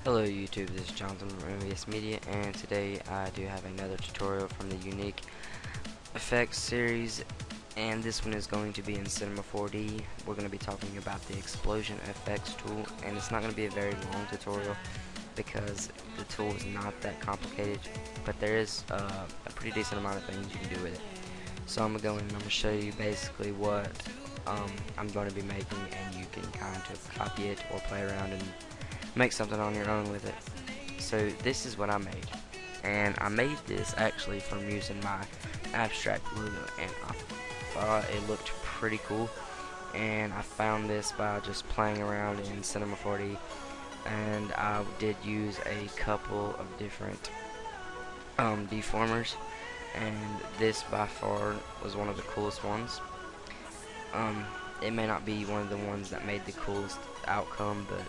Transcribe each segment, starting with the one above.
Hello YouTube, this is Jonathan from MVS Media, and today I do have another tutorial from the Unique Effects series, and this one is going to be in Cinema 4D. We're going to be talking about the Explosion Effects tool, and it's not going to be a very long tutorial because the tool is not that complicated, but there is a pretty decent amount of things you can do with it. So I'm going to go in and I'm going to show you basically what I'm going to be making, and you can kind of copy it or play around and make something on your own with it. So this is what I made, and I made this actually from using my abstract logo, and I thought it looked pretty cool, and I found this by just playing around in Cinema 4D, and I did use a couple of different deformers, and this by far was one of the coolest ones. It may not be one of the ones that made the coolest outcome, but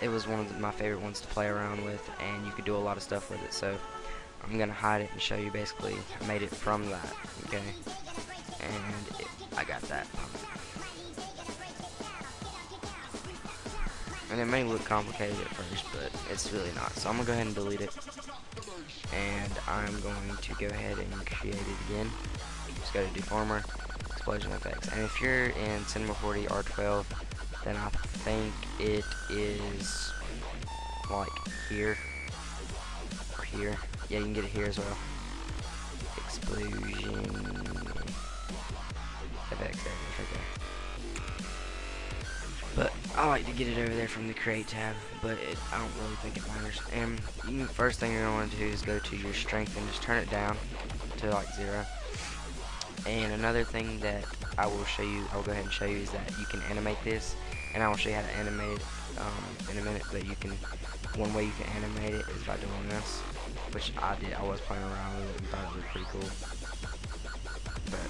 it was one of my favorite ones to play around with, and you could do a lot of stuff with it. So I'm gonna hide it and show you basically I made it from that, okay? And I got that. And it may look complicated at first, but it's really not. So I'm gonna go ahead and delete it, and I'm going to go ahead and create it again. Just go to Deformer, Explosion Effects, and if you're in Cinema 4D R12, then I think it is like here or here. Yeah, you can get it here as well. Explosion FX, there it is right there. But I like to get it over there from the Create tab, but I don't really think it matters. And first thing you're going to want to do is go to your strength and just turn it down to like 0. And another thing that I will go ahead and show you, is that you can animate this, and I will show you how to animate it in a minute. But one way you can animate it is by doing this, which I did. I was playing around with it and thought it was pretty cool. But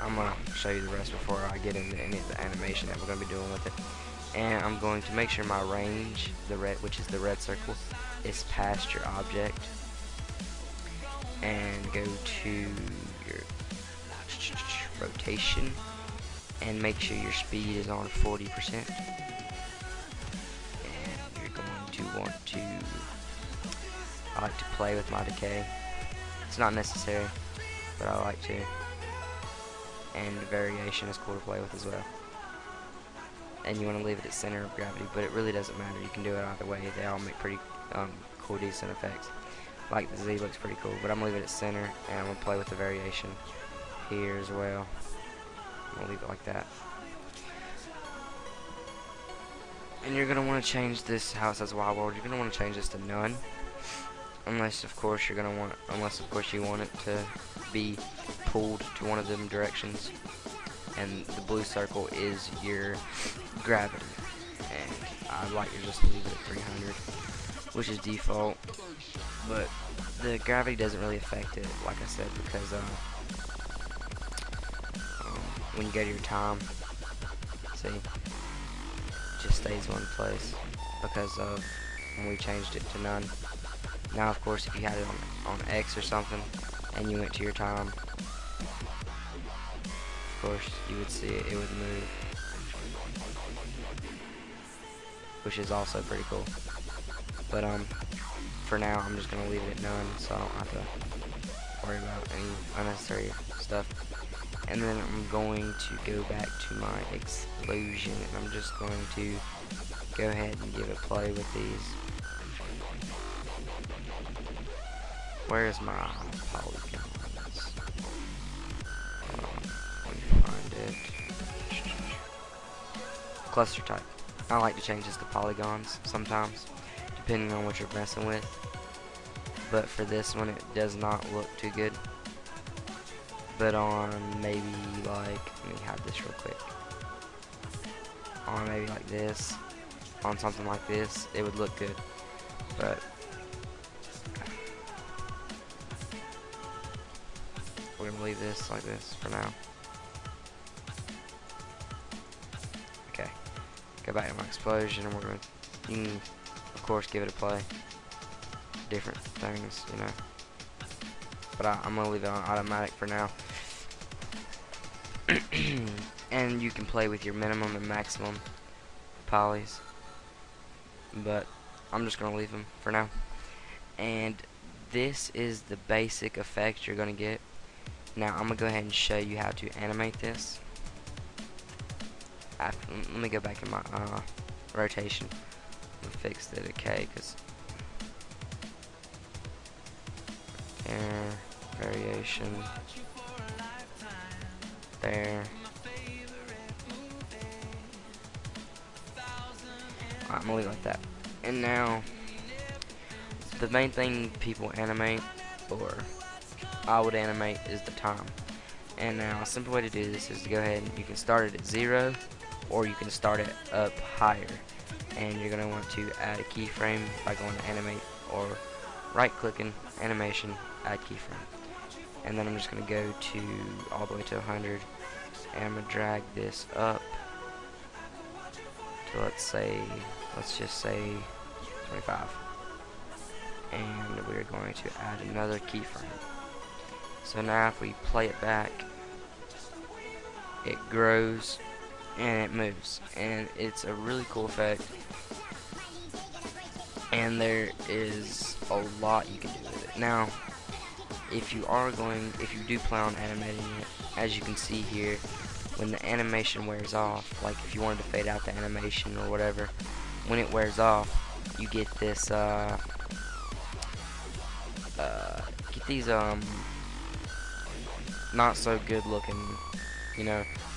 I'm gonna show you the rest before I get into any of the animation that we're gonna be doing with it. And I'm going to make sure my range, which is the red circle, is past your object, and go to your rotation and make sure your speed is on 40%, and you're going to want to, I like to play with my decay. It's not necessary, but I like to, and variation is cool to play with as well. And you want to leave it at center of gravity, but it really doesn't matter, you can do it either way. They all make pretty cool, decent effects. Like the Z looks pretty cool, but I'm gonna leave it at center, and I'm gonna play with the variation here as well. I'm gonna leave it like that. And you're gonna want to change this, how it says Wild World, you're gonna want to change this to none, unless of course you want it to be pulled to one of them directions. And the blue circle is your gravity, and I like to just leave it at 300, which is default. But the gravity doesn't really affect it, like I said, because when you go to your time, see, it just stays one place because of when we changed it to none. Now of course if you had it on X or something and you went to your time, of course you would see it would move, which is also pretty cool. But for now I'm just gonna leave it at none, so I don't have to worry about any unnecessary stuff. And then I'm going to go back to my explosion, and I'm just going to go ahead and give it play with these. Where's my polygons? Let me find it. Cluster type. I like to change this to polygons sometimes, depending on what you're messing with. But for this one, it does not look too good. But on maybe like, let me hide this real quick. On maybe like this, on something like this, it would look good. But we're gonna leave this like this for now. Okay, go back to my explosion, and you can of course give it a play. Different things, you know. But I'm gonna leave it on automatic for now. And you can play with your minimum and maximum polys, but I'm just gonna leave them for now. And this is the basic effect you're gonna get. Now I'm gonna go ahead and show you how to animate this. Let me go back in my rotation and fix the decay, because there, variation, there. Alright, I'm gonna leave it like that. And now, the main thing people animate, or I would animate, is the time. And now, a simple way to do this is to go ahead and you can start it at 0, or you can start it up higher. And you're going to want to add a keyframe by going to animate, or right clicking, animation, add keyframe. And then I'm just going to go to all the way to 100, and I'm going to drag this up to, let's just say 25. And we're going to add another keyframe. So now if we play it back, it grows and it moves, and it's a really cool effect, and there is a lot you can do with it. Now if you do plan on animating it, as you can see here, when the animation wears off, like if you wanted to fade out the animation or whatever, when it wears off, you get this these not so good looking,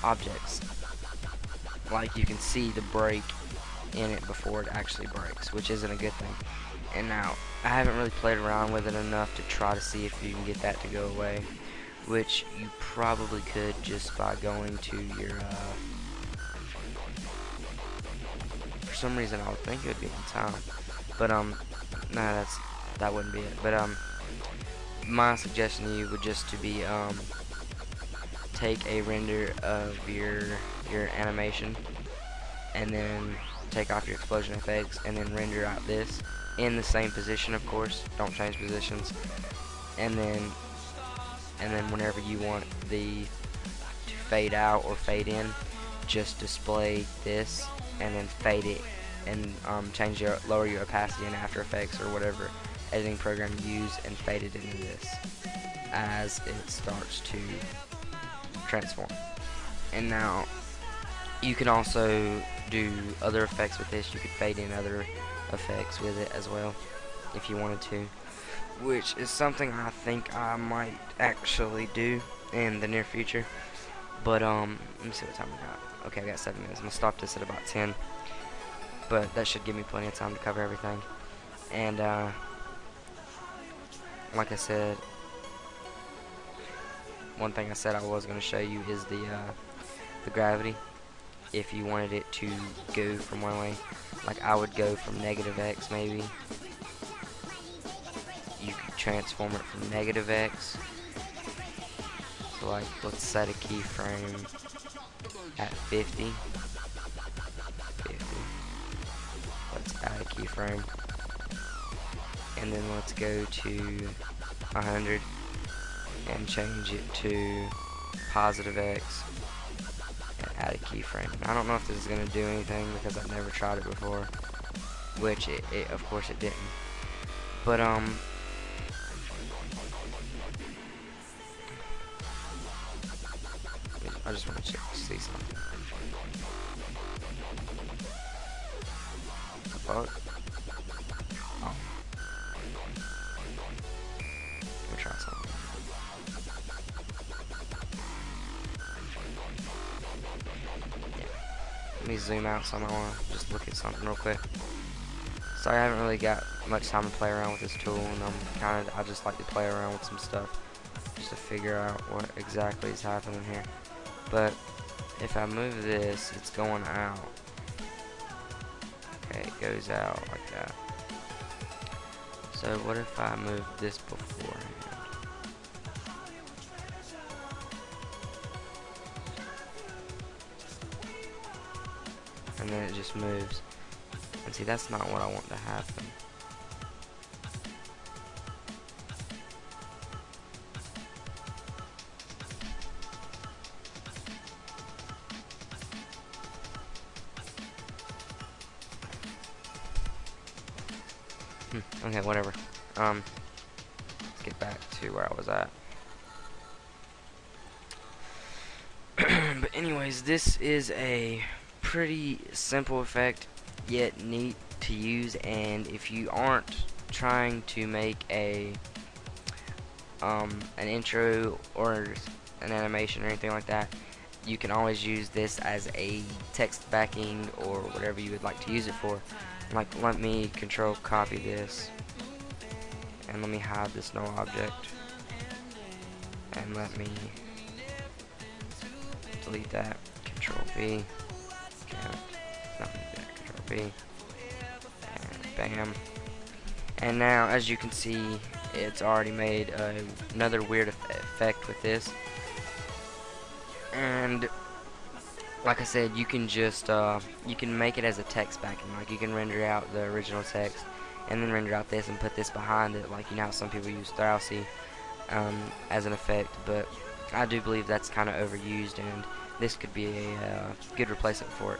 objects. Like you can see the break in it before it actually breaks, which isn't a good thing. And now, I haven't really played around with it enough to try to see if you can get that to go away, which you probably could just by going to your, for some reason I would think it would be in time, but no, that wouldn't be it. But my suggestion to you would just to be take a render of your animation, and then take off your explosion effects, and then render out this in the same position, of course, don't change positions, and then whenever you want to fade out or fade in, just display this and then fade it, and lower your opacity in After Effects or whatever editing program you use, and fade it into this as it starts to transform. And now you can also do other effects with this. You could fade in other effects with it as well if you wanted to, which is something I think I might actually do in the near future. But let me see what time we got. Okay, I got 7 minutes. I'm gonna stop this at about 10, but that should give me plenty of time to cover everything. And like I said, one thing I said I was going to show you is the gravity. If you wanted it to go from one way, like I would go from -X maybe. You could transform it from -X. So like, let's set a keyframe at 50. Let's add a keyframe. And then let's go to 100 and change it to +X and add a keyframe. I don't know if this is going to do anything because I've never tried it before, which it of course it didn't. But I just want to see something. Fuck. Oh. Let me try something. Let me zoom out some. I want to just look at something real quick. Sorry, I haven't really got much time to play around with this tool, and I just like to play around with some stuff just to figure out what exactly is happening here. But if I move this, it's going out. Okay, it goes out like that. So what if I move this beforehand? And then it just moves. And see, that's not what I want to happen. Okay, whatever. Let's get back to where I was at. But anyways, this is a pretty simple effect, yet neat to use, and if you aren't trying to make an intro or an animation or anything like that, you can always use this as a text backing or whatever you would like to use it for. Like, let me control copy this, and let me hide this null object, and let me delete that, control V, not that, control V, and bam. And now, as you can see, it's already made another weird effect with this. And like I said, you can just you can make it as a text backing. Like, you can render out the original text and then render out this and put this behind it, like, you know how some people use Thrausi as an effect. But I do believe that's kind of overused, and this could be a good replacement for it.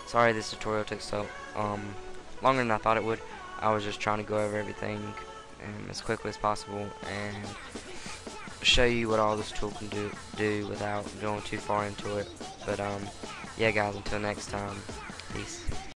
Sorry this tutorial took so longer than I thought it would. I was just trying to go over everything as quickly as possible and show you what all this tool can do without going too far into it. But yeah guys, until next time, peace.